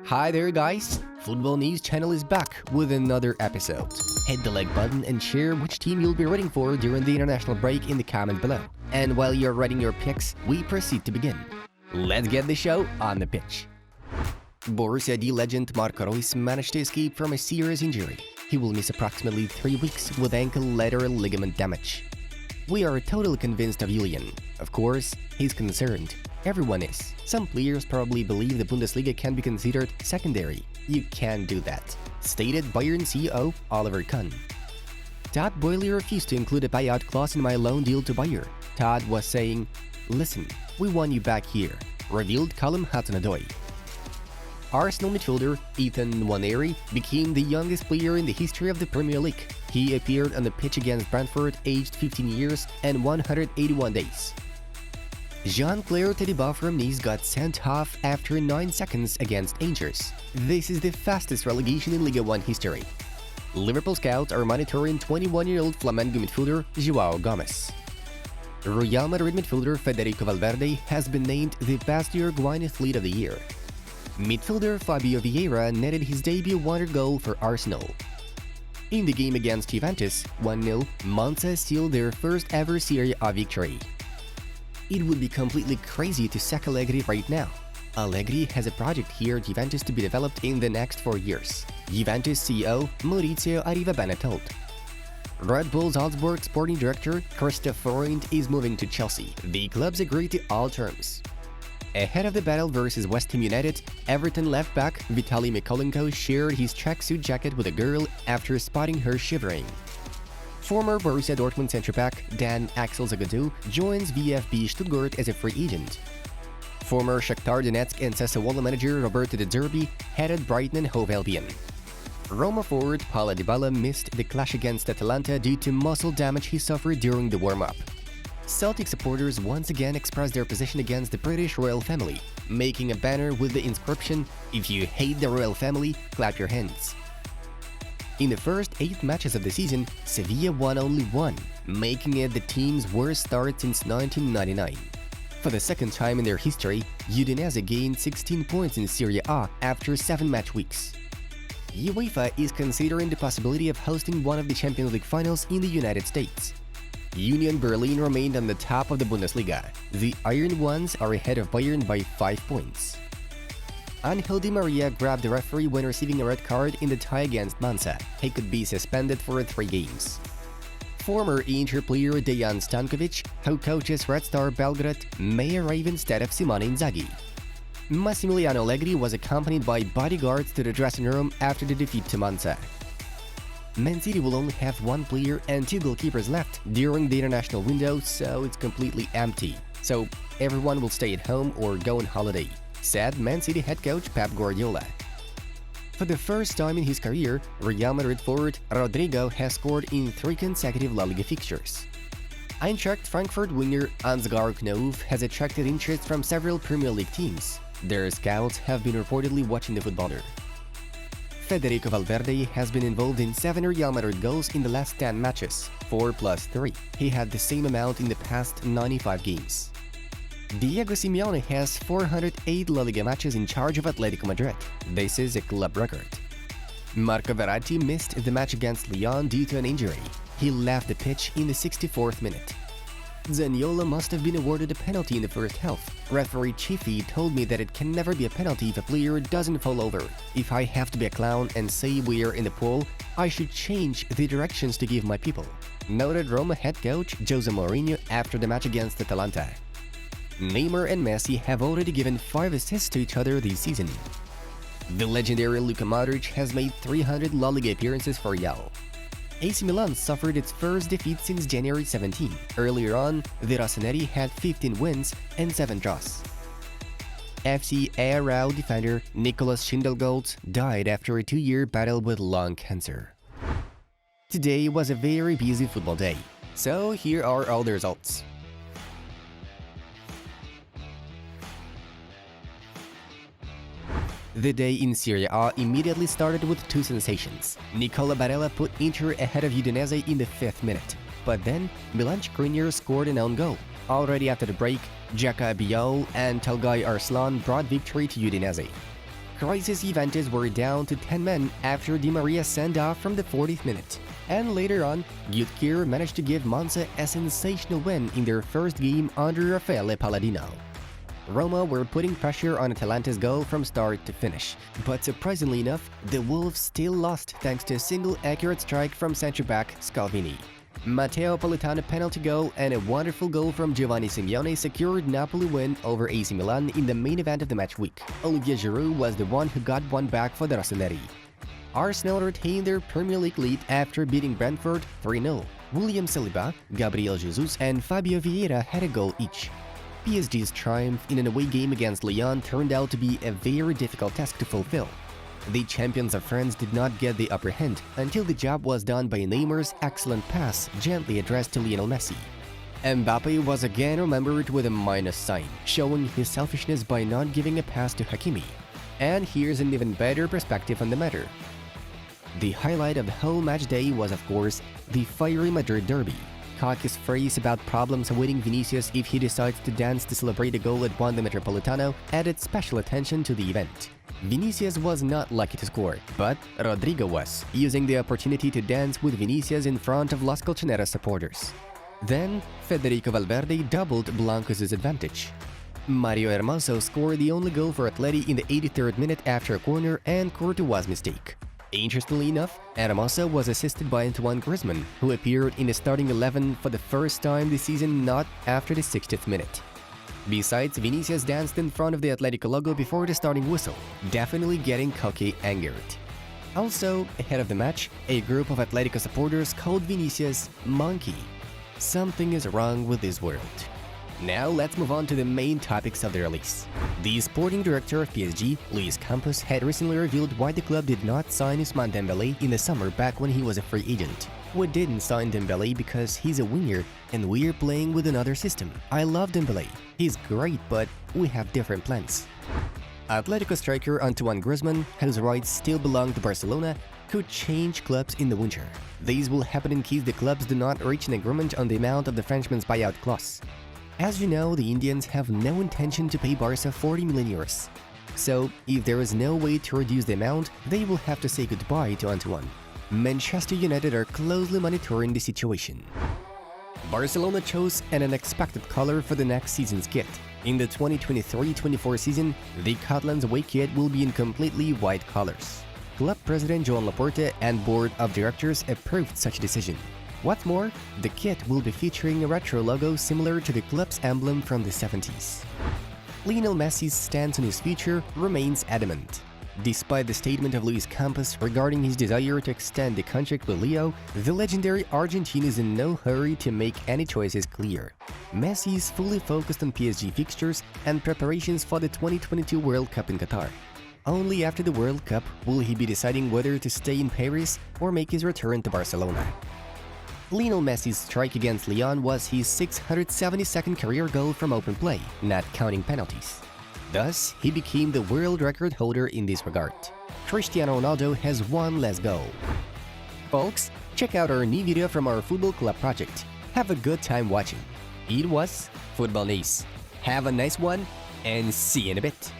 Hi there guys, Football News channel is back with another episode. Hit the like button and share which team you'll be rooting for during the international break in the comment below. And while you're writing your picks, we proceed to begin. Let's get the show on the pitch. Borussia D legend Marco Reus managed to escape from a serious injury. He will miss approximately 3 weeks with ankle lateral ligament damage. We are totally convinced of Julian. Of course, he's concerned. Everyone is. Some players probably believe the Bundesliga can be considered secondary. You can't do that, stated Bayern CEO Oliver Kahn. Todd Boehly refused to include a buyout clause in my loan deal to Bayern. Todd was saying, "Listen, we want you back here," revealed Callum Hudson-Odoi. Arsenal midfielder Ethan Nwaneri became the youngest player in the history of the Premier League. He appeared on the pitch against Brentford aged 15 years and 181 days. Jean-Claire Todibo from Nice got sent off after 9 seconds against Angers. This is the fastest relegation in Ligue 1 history. Liverpool scouts are monitoring 21-year-old Flamengo midfielder João Gomes. Real Madrid midfielder Federico Valverde has been named the best Uruguayan athlete of the year. Midfielder Fabio Vieira netted his debut wonder goal for Arsenal. In the game against Juventus, 1-0, Monza sealed their first ever Serie A victory. It would be completely crazy to sack Allegri right now. Allegri has a project here at Juventus to be developed in the next 4 years, Juventus CEO Maurizio Arrivabene told. Red Bull Salzburg sporting director Christoph Freund is moving to Chelsea. The clubs agreed to all terms. Ahead of the battle versus West Ham United, Everton left-back Vitaly Mykolenko shared his tracksuit jacket with a girl after spotting her shivering. Former Borussia Dortmund centre-back Dan Axel Zagadou joins VfB Stuttgart as a free agent. Former Shakhtar Donetsk and Sassuolo manager Roberto De Zerbi headed Brighton and Hove Albion. Roma forward Paulo Dybala missed the clash against Atalanta due to muscle damage he suffered during the warm-up. Celtic supporters once again expressed their position against the British royal family, making a banner with the inscription, "If you hate the royal family, clap your hands." In the first 8 matches of the season, Sevilla won only 1, making it the team's worst start since 1999. For the second time in their history, Udinese gained 16 points in Serie A after 7 match weeks. UEFA is considering the possibility of hosting one of the Champions League finals in the United States. Union Berlin remained on the top of the Bundesliga. The Iron Ones are ahead of Bayern by 5 points. Angel Di Maria grabbed the referee when receiving a red card in the tie against Monza. He could be suspended for 3 games. Former Inter player Dejan Stankovic, who coaches Red Star Belgrade, may arrive instead of Simone Inzaghi. Massimiliano Allegri was accompanied by bodyguards to the dressing room after the defeat to Monza. Man City will only have 1 player and 2 goalkeepers left during the international window, so it's completely empty. So everyone will stay at home or go on holiday, said Man City head coach Pep Guardiola. For the first time in his career, Real Madrid forward Rodrigo has scored in 3 consecutive La Liga fixtures. Eintracht Frankfurt winger Ansgar Knov has attracted interest from several Premier League teams. Their scouts have been reportedly watching the footballer. Federico Valverde has been involved in 7 Real Madrid goals in the last 10 matches, 4 plus 3. He had the same amount in the past 95 games. Diego Simeone has 408 La Liga matches in charge of Atletico Madrid. This is a club record. Marco Verratti missed the match against Lyon due to an injury. He left the pitch in the 64th minute. Zaniolo must have been awarded a penalty in the first half. Referee Chiffy told me that it can never be a penalty if a player doesn't fall over. If I have to be a clown and say we're in the pool, I should change the directions to give my people, noted Roma head coach Jose Mourinho after the match against Atalanta. Neymar and Messi have already given 5 assists to each other this season. The legendary Luka Modric has made 300 La Liga appearances for Real. AC Milan suffered its first defeat since January 17. Earlier on, the Rossoneri had 15 wins and 7 draws. FC Aarau defender Nicolas Schindelgold died after a 2-year battle with lung cancer. Today was a very busy football day, so here are all the results. The day in Serie A immediately started with 2 sensations. Nicola Barella put Inter ahead of Udinese in the 5th minute, but then Milan Skriniar scored an own goal. Already after the break, Jaka Biol and Talgay Arslan brought victory to Udinese. Crisis Juventus were down to 10 men after Di Maria sent off from the 40th minute. And later on, Gyötker managed to give Monza a sensational win in their first game under Raffaele Palladino. Roma were putting pressure on Atalanta's goal from start to finish, but surprisingly enough, the Wolves still lost thanks to a single accurate strike from centre-back Scalvini. Matteo Politano penalty goal and a wonderful goal from Giovanni Simeone secured Napoli win over AC Milan in the main event of the match week. Olivier Giroud was the one who got one back for the Rossoneri. Arsenal retained their Premier League lead after beating Brentford 3-0. William Saliba, Gabriel Jesus and Fabio Vieira had a goal each. PSG's triumph in an away game against Lyon turned out to be a very difficult task to fulfill. The champions of France did not get the upper hand until the job was done by Neymar's excellent pass gently addressed to Lionel Messi. Mbappe was again remembered with a minus sign, showing his selfishness by not giving a pass to Hakimi. And here's an even better perspective on the matter. The highlight of the whole match day was, of course, the fiery Madrid derby. Kaká's phrase about problems awaiting Vinicius if he decides to dance to celebrate a goal at Wanda Metropolitano added special attention to the event. Vinicius was not lucky to score, but Rodrigo was, using the opportunity to dance with Vinicius in front of Las Colchoneras supporters. Then, Federico Valverde doubled Blancos' advantage. Mario Hermoso scored the only goal for Atleti in the 83rd minute after a corner and Courtois' mistake. Interestingly enough, Hermoso was assisted by Antoine Griezmann, who appeared in the starting 11 for the first time this season not after the 60th minute. Besides, Vinicius danced in front of the Atletico logo before the starting whistle, definitely getting Koke angered. Also, ahead of the match, a group of Atletico supporters called Vinicius Monkey. Something is wrong with this world. Now let's move on to the main topics of the release. The sporting director of PSG, Luis Campos, had recently revealed why the club did not sign Ousmane Dembélé in the summer back when he was a free agent. We didn't sign Dembélé because he's a winger and we're playing with another system. I love Dembélé. He's great, but we have different plans. Atletico striker Antoine Griezmann, whose rights still belong to Barcelona, could change clubs in the winter. These will happen in case the clubs do not reach an agreement on the amount of the Frenchman's buyout clause. As you know, the Indians have no intention to pay Barca 40 million euros. So, if there is no way to reduce the amount, they will have to say goodbye to Antoine. Manchester United are closely monitoring the situation. Barcelona chose an unexpected color for the next season's kit. In the 2023-24 season, the Catalans away kit will be in completely white colors. Club president Joan Laporta and board of directors approved such a decision. What's more, the kit will be featuring a retro logo similar to the club's emblem from the 70s. Lionel Messi's stance on his future remains adamant. Despite the statement of Luis Campos regarding his desire to extend the contract with Leo, the legendary Argentine is in no hurry to make any choices clear. Messi is fully focused on PSG fixtures and preparations for the 2022 World Cup in Qatar. Only after the World Cup will he be deciding whether to stay in Paris or make his return to Barcelona. Lionel Messi's strike against Lyon was his 672nd career goal from open play, not counting penalties. Thus, he became the world record holder in this regard. Cristiano Ronaldo has one less goal. Folks, check out our new video from our football club project. Have a good time watching. It was Football News. Have a nice one, and see you in a bit.